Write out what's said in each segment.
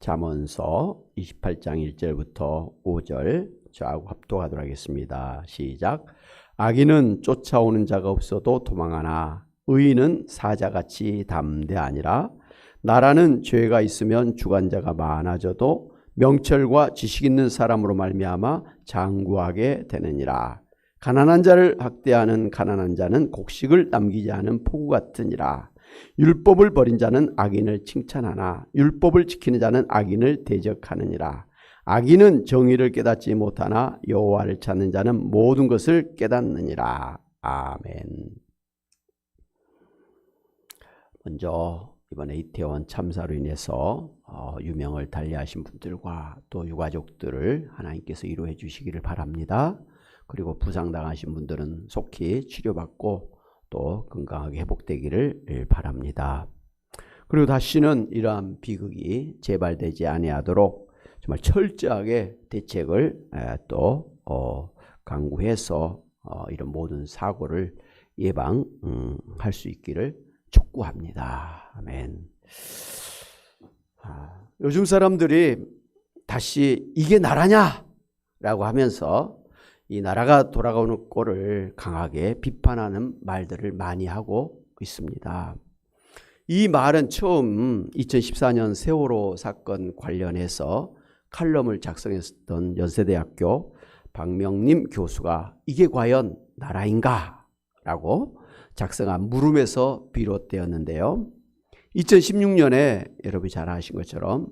잠언서 28장 1절부터 5절 저하고 합독하도록 하겠습니다. 시작. 악인은 쫓아오는 자가 없어도 도망하나 의인은 사자같이 담대하니라. 나라는 죄가 있으면 주관자가 많아져도 명철과 지식 있는 사람으로 말미암아 장구하게 되느니라. 가난한 자를 학대하는 가난한 자는 곡식을 남기지 않은 포구 같으니라. 율법을 버린 자는 악인을 칭찬하나 율법을 지키는 자는 악인을 대적하느니라. 악인은 정의를 깨닫지 못하나 여호와를 찾는 자는 모든 것을 깨닫느니라. 아멘. 먼저 이번에 이태원 참사로 인해서 유명을 달리하신 분들과 또 유가족들을 하나님께서 위로해 주시기를 바랍니다. 그리고 부상당하신 분들은 속히 치료받고 또 건강하게 회복되기를 바랍니다. 그리고 다시는 이러한 비극이 재발되지 아니하도록 정말 철저하게 대책을 또 강구해서 이런 모든 사고를 예방할 수 있기를 촉구합니다. 아멘. 요즘 사람들이 다시 이게 나라냐? 라고 하면서 이 나라가 돌아가는 꼴을 강하게 비판하는 말들을 많이 하고 있습니다. 이 말은 처음 2014년 세월호 사건 관련해서 칼럼을 작성했던 연세대학교 박명림 교수가 이게 과연 나라인가? 라고 작성한 물음에서 비롯되었는데요. 2016년에 여러분이 잘 아신 것처럼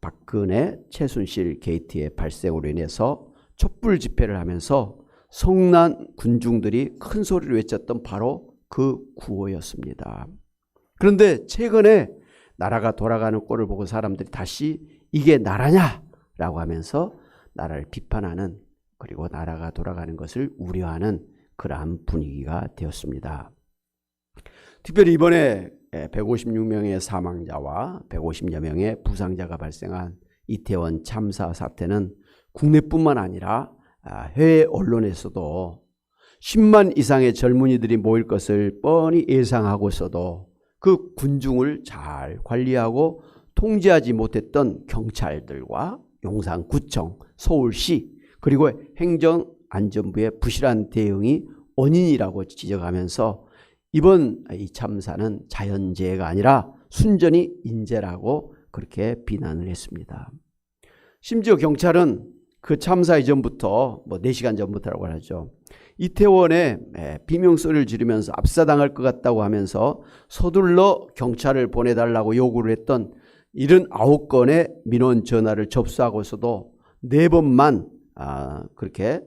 박근혜, 최순실 게이트의 발생으로 인해서 촛불 집회를 하면서 성난 군중들이 큰 소리를 외쳤던 바로 그 구호였습니다. 그런데 최근에 나라가 돌아가는 꼴을 보고 사람들이 다시 이게 나라냐라고 하면서 나라를 비판하는, 그리고 나라가 돌아가는 것을 우려하는 그러한 분위기가 되었습니다. 특별히 이번에 156명의 사망자와 150여 명의 부상자가 발생한 이태원 참사 사태는 국내뿐만 아니라 해외 언론에서도 10만 이상의 젊은이들이 모일 것을 뻔히 예상하고서도 그 군중을 잘 관리하고 통제하지 못했던 경찰들과 용산구청, 서울시 그리고 행정안전부의 부실한 대응이 원인이라고 지적하면서 이번 이 참사는 자연재해가 아니라 순전히 인재라고 그렇게 비난을 했습니다. 심지어 경찰은 그 참사 이전부터 4시간 전부터라고 하죠. 이태원에 비명소리를 지르면서 압사당할 것 같다고 하면서 서둘러 경찰을 보내달라고 요구를 했던 79건의 민원 전화를 접수하고서도 4번만 그렇게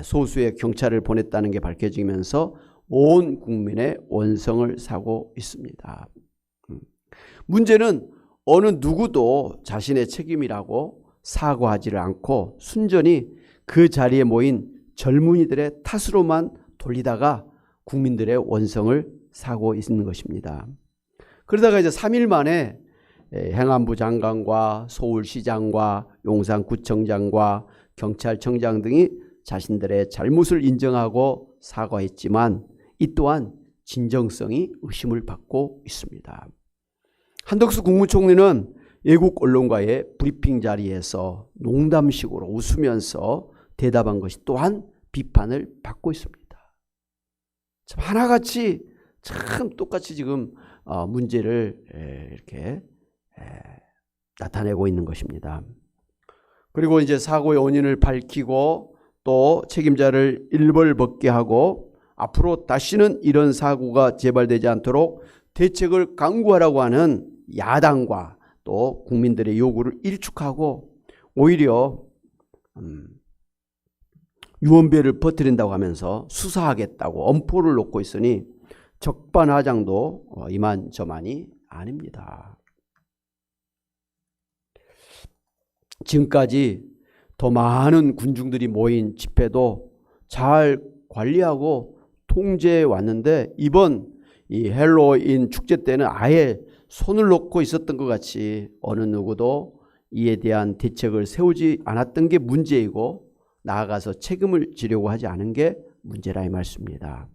소수의 경찰을 보냈다는 게 밝혀지면서 온 국민의 원성을 사고 있습니다. 문제는 어느 누구도 자신의 책임이라고 사과하지를 않고 순전히 그 자리에 모인 젊은이들의 탓으로만 돌리다가 국민들의 원성을 사고 있는 것입니다. 그러다가 이제 3일 만에 행안부 장관과 서울시장과 용산구청장과 경찰청장 등이 자신들의 잘못을 인정하고 사과했지만 이 또한 진정성이 의심을 받고 있습니다. 한덕수 국무총리는 외국 언론과의 브리핑 자리에서 농담식으로 웃으면서 대답한 것이 또한 비판을 받고 있습니다. 참 하나같이 참 똑같이 지금 문제를 이렇게 나타내고 있는 것입니다. 그리고 이제 사고의 원인을 밝히고 또 책임자를 일벌복게 하고 앞으로 다시는 이런 사고가 재발되지 않도록 대책을 강구하라고 하는 야당과 또 국민들의 요구를 일축하고 오히려 유언비어를 퍼뜨린다고 하면서 수사하겠다고 엄포를 놓고 있으니 적반하장도 이만저만이 아닙니다. 지금까지 더 많은 군중들이 모인 집회도 잘 관리하고 통제해 왔는데 이번 이 헬로윈 축제 때는 아예 손을 놓고 있었던 것 같이 어느 누구도 이에 대한 대책을 세우지 않았던 게 문제이고 나아가서 책임을 지려고 하지 않은 게 문제라 이 말씀입니다.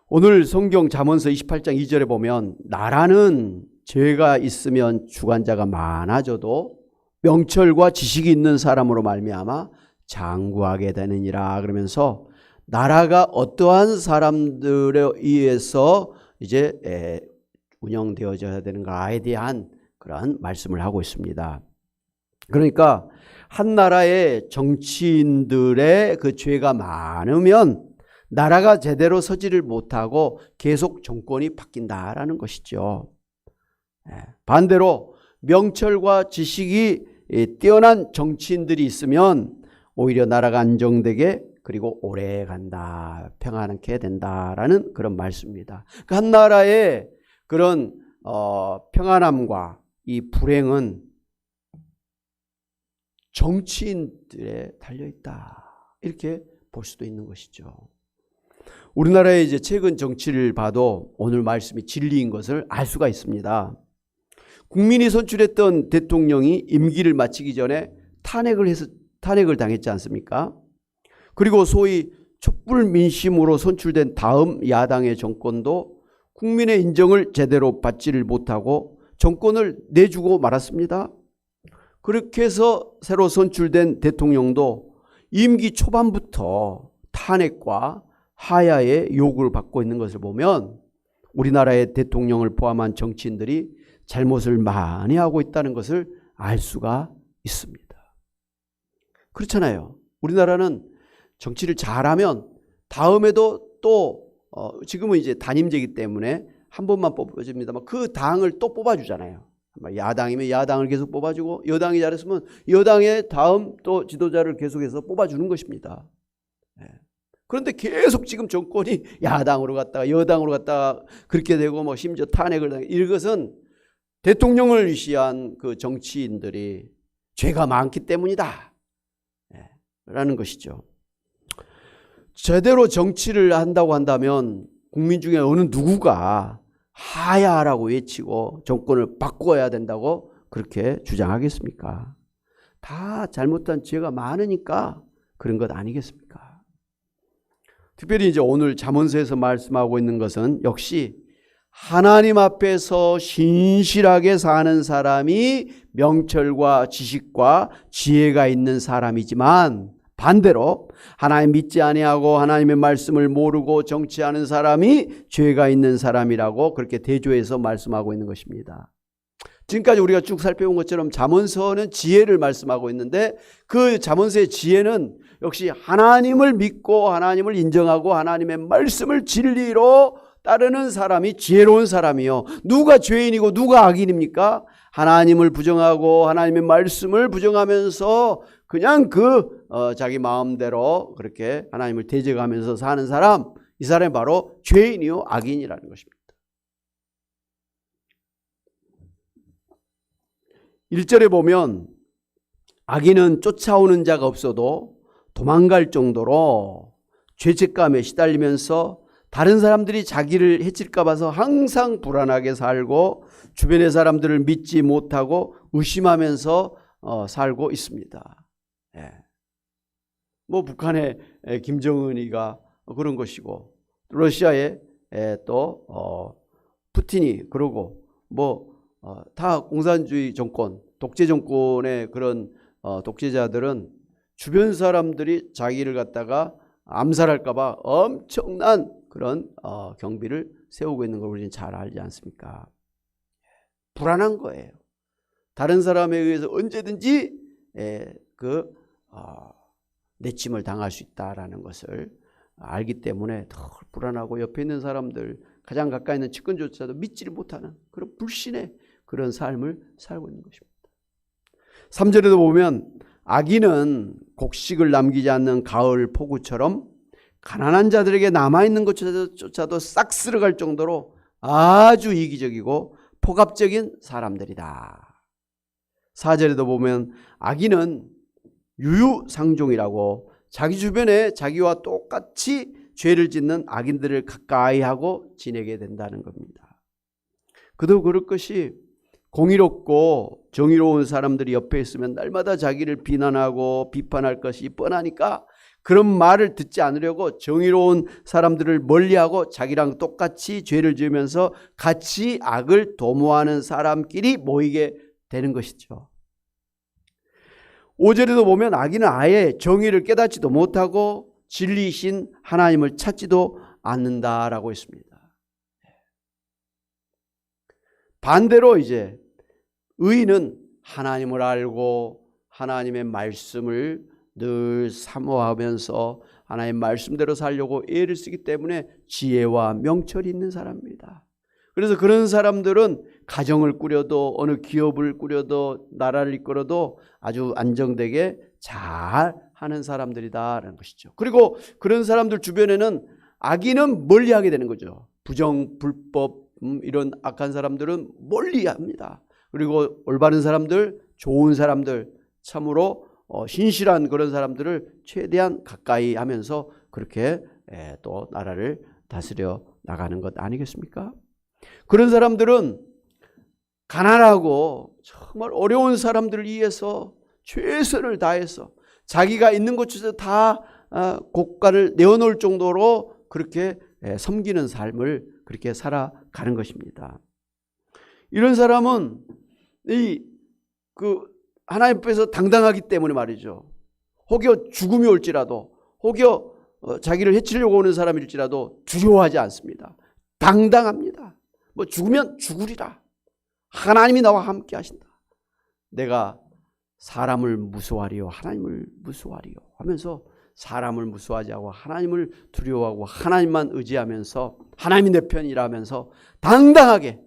오늘 성경 잠언서 28장 2절에 보면 나라는 죄가 있으면 주관자가 많아져도 명철과 지식이 있는 사람으로 말미암아 장구하게 되느니라. 그러면서 나라가 어떠한 사람들에 의해서 이제 운영되어져야 되는가에 대한 그런 말씀을 하고 있습니다. 그러니까 한 나라의 정치인들의 그 죄가 많으면 나라가 제대로 서지를 못하고 계속 정권이 바뀐다라는 것이죠. 반대로 명철과 지식이 뛰어난 정치인들이 있으면 오히려 나라가 안정되게 그리고 오래 간다, 평안하게 된다라는 그런 말씀입니다. 한 나라의 그런 평안함과 이 불행은 정치인들에 달려있다, 이렇게 볼 수도 있는 것이죠. 우리나라의 이제 최근 정치를 봐도 오늘 말씀이 진리인 것을 알 수가 있습니다. 국민이 선출했던 대통령이 임기를 마치기 전에 탄핵을 당했지 않습니까? 그리고 소위 촛불 민심으로 선출된 다음 야당의 정권도 국민의 인정을 제대로 받지를 못하고 정권을 내주고 말았습니다. 그렇게 해서 새로 선출된 대통령도 임기 초반부터 탄핵과 하야의 요구를 받고 있는 것을 보면 우리나라의 대통령을 포함한 정치인들이 잘못을 많이 하고 있다는 것을 알 수가 있습니다. 그렇잖아요. 우리나라는 정치를 잘하면 다음에도 또 지금은 이제 단임제이기 때문에 한 번만 뽑아줍니다만 그 당을 또 뽑아주잖아요. 야당이면 야당을 계속 뽑아주고 여당이 잘했으면 여당의 다음 또 지도자를 계속해서 뽑아주는 것입니다. 그런데 계속 지금 정권이 야당으로 갔다가 여당으로 갔다가 그렇게 되고 뭐 심지어 탄핵을 당해, 이것은 대통령을 위시한 그 정치인들이 죄가 많기 때문이다 라는 것이죠. 제대로 정치를 한다고 한다면 국민 중에 어느 누구가 하야하라고 외치고 정권을 바꿔야 된다고 그렇게 주장하겠습니까? 다 잘못한 죄가 많으니까 그런 것 아니겠습니까? 특별히 이제 오늘 잠언서에서 말씀하고 있는 것은 역시 하나님 앞에서 신실하게 사는 사람이 명철과 지식과 지혜가 있는 사람이지만 반대로 하나님 믿지 아니하고 하나님의 말씀을 모르고 정치하는 사람이 죄가 있는 사람이라고 그렇게 대조해서 말씀하고 있는 것입니다. 지금까지 우리가 쭉 살펴본 것처럼 잠언서는 지혜를 말씀하고 있는데 그 잠언서의 지혜는 역시 하나님을 믿고 하나님을 인정하고 하나님의 말씀을 진리로 따르는 사람이 지혜로운 사람이요. 누가 죄인이고 누가 악인입니까? 하나님을 부정하고 하나님의 말씀을 부정하면서 그냥 자기 마음대로 그렇게 하나님을 대적하면서 사는 사람, 이 사람이 바로 죄인이요 악인이라는 것입니다. 1절에 보면 악인은 쫓아오는 자가 없어도 도망갈 정도로 죄책감에 시달리면서 다른 사람들이 자기를 해칠까 봐서 항상 불안하게 살고 주변의 사람들을 믿지 못하고 의심하면서 살고 있습니다. 뭐 북한의 김정은이가 그런 것이고 러시아의 또 푸틴이 그러고 뭐 다 공산주의 정권, 독재 정권의 그런 독재자들은 주변 사람들이 자기를 갖다가 암살할까 봐 엄청난 그런 경비를 세우고 있는 걸 우리는 잘 알지 않습니까? 불안한 거예요. 다른 사람에 의해서 언제든지 내침을 당할 수 있다라는 것을 알기 때문에 더 불안하고 옆에 있는 사람들, 가장 가까이 있는 측근조차도 믿지를 못하는 그런 불신의 그런 삶을 살고 있는 것입니다. 3절에도 보면 악인은 곡식을 남기지 않는 가을 폭우처럼 가난한 자들에게 남아있는 것조차도 싹 쓸어갈 정도로 아주 이기적이고 폭압적인 사람들이다. 4절에도 보면 악인은 유유상종이라고 자기 주변에 자기와 똑같이 죄를 짓는 악인들을 가까이 하고 지내게 된다는 겁니다. 그도 그럴 것이 공의롭고 정의로운 사람들이 옆에 있으면 날마다 자기를 비난하고 비판할 것이 뻔하니까 그런 말을 듣지 않으려고 정의로운 사람들을 멀리하고 자기랑 똑같이 죄를 지으면서 같이 악을 도모하는 사람끼리 모이게 되는 것이죠. 5절에도 보면 악인은 아예 정의를 깨닫지도 못하고 진리이신 하나님을 찾지도 않는다라고 했습니다. 반대로 이제 의인은 하나님을 알고 하나님의 말씀을 늘 사모하면서 하나님의 말씀대로 살려고 애를 쓰기 때문에 지혜와 명철이 있는 사람입니다. 그래서 그런 사람들은 가정을 꾸려도 어느 기업을 꾸려도 나라를 이끌어도 아주 안정되게 잘 하는 사람들이다라는 것이죠. 그리고 그런 사람들 주변에는 악인은 멀리하게 되는 거죠. 부정, 불법 이런 악한 사람들은 멀리합니다. 그리고 올바른 사람들, 좋은 사람들, 참으로 신실한 그런 사람들을 최대한 가까이 하면서 그렇게 또 나라를 다스려 나가는 것 아니겠습니까? 그런 사람들은 가난하고 정말 어려운 사람들을 위해서 최선을 다해서 자기가 있는 곳에서 다 고가를 내어놓을 정도로 그렇게 섬기는 삶을 그렇게 살아가는 것입니다. 이런 사람은 하나님 앞에서 당당하기 때문에 말이죠. 혹여 죽음이 올지라도, 혹여 자기를 해치려고 오는 사람일지라도 두려워하지 않습니다. 당당합니다. 뭐 죽으면 죽으리라. 하나님이 나와 함께 하신다. 내가 사람을 무서워하리요 하나님을 무서워하리요 하면서 사람을 무서워하지 않고 하나님을 두려워하고 하나님만 의지하면서 하나님이 내 편이라 하면서 당당하게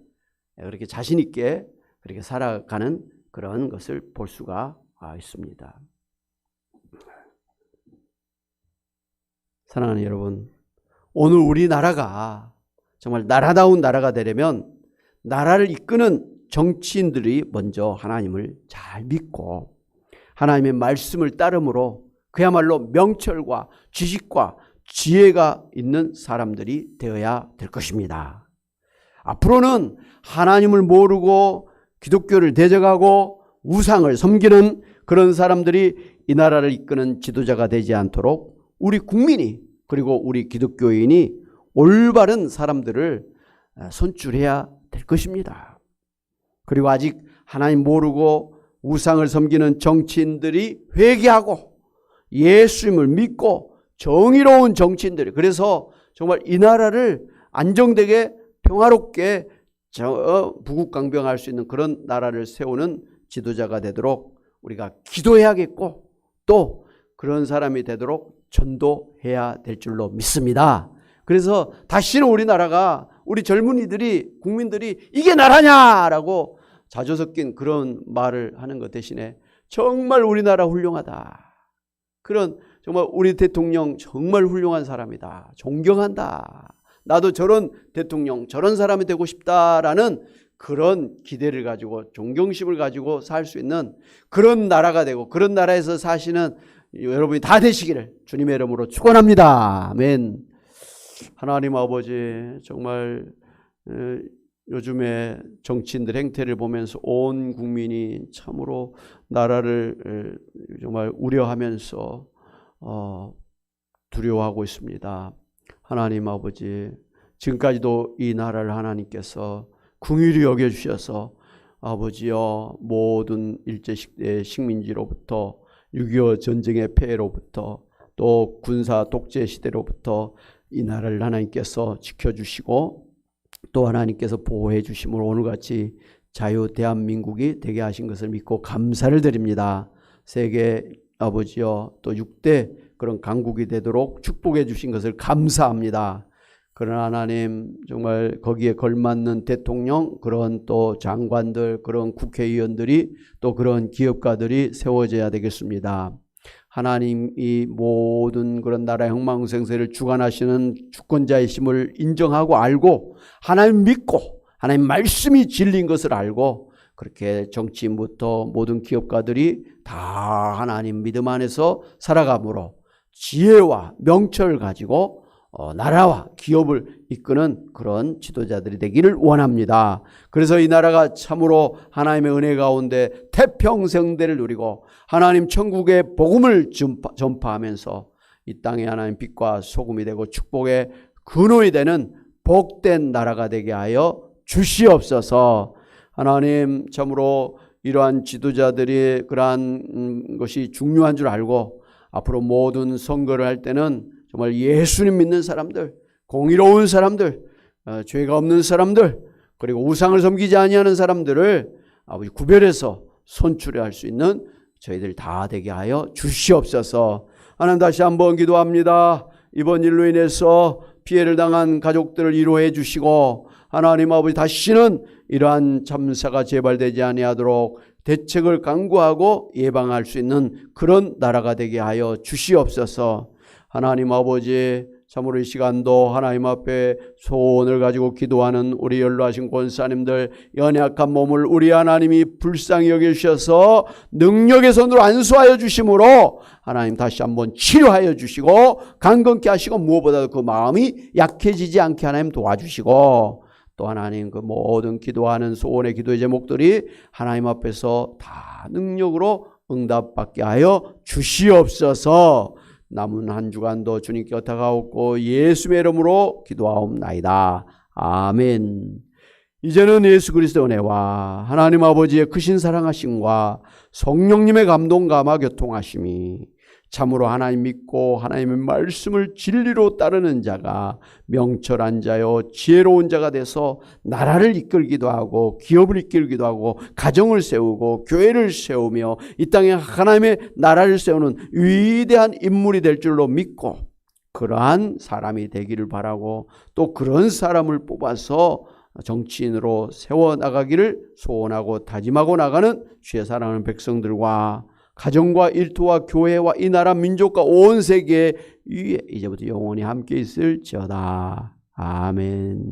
그렇게 자신 있게 그렇게 살아가는 그런 것을 볼 수가 있습니다. 사랑하는 여러분, 오늘 우리나라가 정말 나라다운 나라가 되려면 나라를 이끄는 정치인들이 먼저 하나님을 잘 믿고 하나님의 말씀을 따름으로 그야말로 명철과 지식과 지혜가 있는 사람들이 되어야 될 것입니다. 앞으로는 하나님을 모르고 기독교를 대적하고 우상을 섬기는 그런 사람들이 이 나라를 이끄는 지도자가 되지 않도록 우리 국민이 그리고 우리 기독교인이 올바른 사람들을 선출해야 될 것입니다. 그리고 아직 하나님 모르고 우상을 섬기는 정치인들이 회개하고 예수님을 믿고 정의로운 정치인들이 그래서 정말 이 나라를 안정되게 평화롭게 부국강병할 수 있는 그런 나라를 세우는 지도자가 되도록 우리가 기도해야겠고 또 그런 사람이 되도록 전도해야 될 줄로 믿습니다. 그래서 다시는 우리나라가 우리 젊은이들이 국민들이 이게 나라냐라고 자조 섞인 그런 말을 하는 것 대신에 정말 우리나라 훌륭하다. 그런 정말 우리 대통령 정말 훌륭한 사람이다. 존경한다. 나도 저런 대통령 저런 사람이 되고 싶다라는 그런 기대를 가지고 존경심을 가지고 살 수 있는 그런 나라가 되고 그런 나라에서 사시는 여러분이 다 되시기를 주님의 이름으로 축원합니다. 아멘. 하나님 아버지 정말 요즘에 정치인들 행태를 보면서 온 국민이 참으로 나라를 정말 우려하면서 두려워하고 있습니다. 하나님 아버지 지금까지도 이 나라를 하나님께서 긍휼히 여겨주셔서 아버지여 모든 일제시대 식민지로부터 6.25 전쟁의 폐해로부터 또 군사 독재 시대로부터 이 나라를 하나님께서 지켜주시고 또 하나님께서 보호해 주심으로 오늘같이 자유 대한민국이 되게 하신 것을 믿고 감사를 드립니다. 세계 아버지여 또 6대 그런 강국이 되도록 축복해 주신 것을 감사합니다. 그러나 하나님 정말 거기에 걸맞는 대통령 그런 또 장관들 그런 국회의원들이 또 그런 기업가들이 세워져야 되겠습니다. 하나님이 모든 그런 나라의 흥망생세를 주관하시는 주권자이심을 인정하고 알고 하나님 믿고 하나님 말씀이 진리인 것을 알고 그렇게 정치인부터 모든 기업가들이 다 하나님 믿음 안에서 살아가므로 지혜와 명철을 가지고 나라와 기업을 이끄는 그런 지도자들이 되기를 원합니다. 그래서 이 나라가 참으로 하나님의 은혜 가운데 태평성대를 누리고 하나님 천국의 복음을 전파하면서 이 땅에 하나님 빛과 소금이 되고 축복의 근원이 되는 복된 나라가 되게 하여 주시옵소서. 하나님, 참으로 이러한 지도자들이 그러한 것이 중요한 줄 알고 앞으로 모든 선거를 할 때는 정말 예수님 믿는 사람들, 공의로운 사람들, 죄가 없는 사람들, 그리고 우상을 섬기지 아니하는 사람들을 아버지 구별해서 선출할 수 있는 저희들 다 되게 하여 주시옵소서. 하나님, 다시 한번 기도합니다. 이번 일로 인해서 피해를 당한 가족들을 위로해 주시고, 하나님 아버지, 다시는 이러한 참사가 재발되지 아니하도록 대책을 강구하고 예방할 수 있는 그런 나라가 되게 하여 주시옵소서. 하나님 아버지, 참으로 이 시간도 하나님 앞에 소원을 가지고 기도하는 우리 연로하신 권사님들, 연약한 몸을 우리 하나님이 불쌍히 여기셔서 능력의 손으로 안수하여 주심으로 하나님 다시 한번 치료하여 주시고 강건케 하시고, 무엇보다도 그 마음이 약해지지 않게 하나님 도와주시고, 또 하나님 그 모든 기도하는 소원의 기도의 제목들이 하나님 앞에서 다 능력으로 응답받게 하여 주시옵소서. 남은 한 주간도 주님께 곁다가옵고 예수의 이름으로 기도하옵나이다. 아멘. 이제는 예수 그리스도의 은혜와 하나님 아버지의 크신 사랑하심과 성령님의 감동 감화 교통하심이 참으로 하나님 믿고 하나님의 말씀을 진리로 따르는 자가 명철한 자요 지혜로운 자가 돼서 나라를 이끌기도 하고 기업을 이끌기도 하고 가정을 세우고 교회를 세우며 이 땅에 하나님의 나라를 세우는 위대한 인물이 될 줄로 믿고 그러한 사람이 되기를 바라고, 또 그런 사람을 뽑아서 정치인으로 세워나가기를 소원하고 다짐하고 나가는 주의 사랑하는 백성들과 가정과 일터와 교회와 이 나라 민족과 온 세계 위에 이제부터 영원히 함께 있을지어다. 아멘.